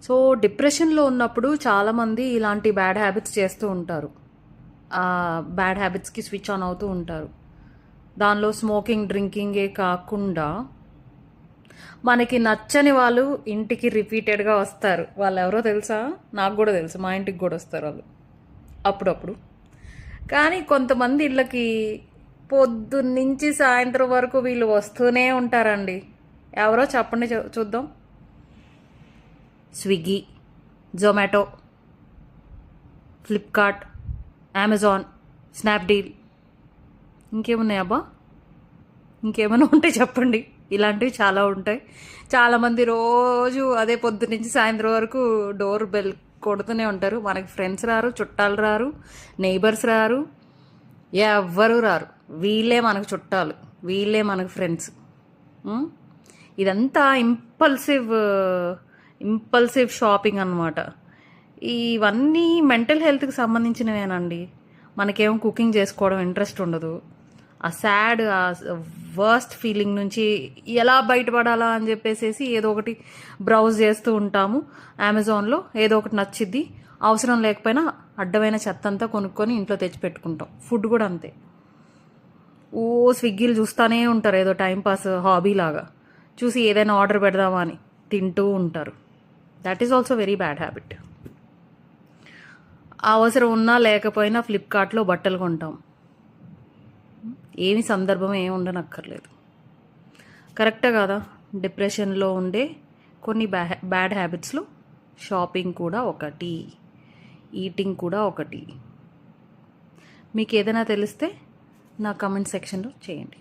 So డిప్రెషన్లో ఉన్నప్పుడు చాలామంది ఇలాంటి బ్యాడ్ హ్యాబిట్స్ చేస్తూ ఉంటారు. ఆ బ్యాడ్ హ్యాబిట్స్కి స్విచ్ ఆన్ అవుతూ ఉంటారు. దానిలో స్మోకింగ్, డ్రింకింగే కాకుండా మనకి నచ్చని వాళ్ళు ఇంటికి రిపీటెడ్గా వస్తారు. వాళ్ళు ఎవరో తెలుసా? నాకు కూడా తెలుసు, మా ఇంటికి కూడా వస్తారు వాళ్ళు అప్పుడప్పుడు. కానీ కొంతమంది ఇళ్ళకి పొద్దున్నుంచి సాయంత్రం వరకు వీళ్ళు వస్తూనే ఉంటారండి. ఎవరో చెప్పండి చూద్దాం. Swiggy, Zomato, Flipkart, Amazon, Snapdeal, ఇంకేమున్నాయి అబ్బా? ఇంకేమైనా ఉంటే చెప్పండి. ఇలాంటివి చాలా ఉంటాయి. చాలామంది రోజు అదే పొద్దు నుంచి సాయంత్రం వరకు డోర్ బెల్ కొడుతూనే ఉంటారు. మనకి ఫ్రెండ్స్ రారు, చుట్టాలు రారు, నైబర్స్ రారు, ఎవ్వరు రారు. వీళ్ళే మనకు చుట్టాలు, వీళ్ళే మనకు ఫ్రెండ్స్. ఇదంతా ఇంపల్సివ్ షాపింగ్ అన్నమాట. ఇవన్నీ మెంటల్ హెల్త్కి సంబంధించినవేనండి. మనకేమో కుకింగ్ చేసుకోవడం ఇంట్రెస్ట్ ఉండదు. ఆ సాడ్, ఆ వర్స్ట్ ఫీలింగ్ నుంచి ఎలా బయటపడాలా అని చెప్పేసి ఏదో ఒకటి బ్రౌజ్ చేస్తూ ఉంటాము. అమెజాన్లో ఏదో ఒకటి నచ్చిద్ది, అవసరం లేకపోయినా అడ్డమైన చెత్త అంతా కొనుక్కొని ఇంట్లో తెచ్చిపెట్టుకుంటాం. ఫుడ్ కూడా అంతే. ఓ స్విగ్గీలు చూస్తూనే ఉంటారు, ఏదో టైంపాస్ హాబీ లాగా చూసి ఏదైనా ఆర్డర్ పెడదామా అని తింటూ ఉంటారు. That is also very bad habit. అవసరం ఉన్నా లేకపోయినా ఫ్లిప్కార్ట్లో బట్టలు కొంటాం. ఏమి సందర్భం ఏమి ఉండనక్కర్లేదు. కరెక్టే కదా? డిప్రెషన్లో ఉండే కొన్ని బ్యాడ్ హ్యాబిట్స్లో షాపింగ్ కూడా ఒకటి, ఈటింగ్ కూడా ఒకటి. మీకు ఏదైనా తెలిస్తే నా కమెంట్ సెక్షన్లో చేయండి.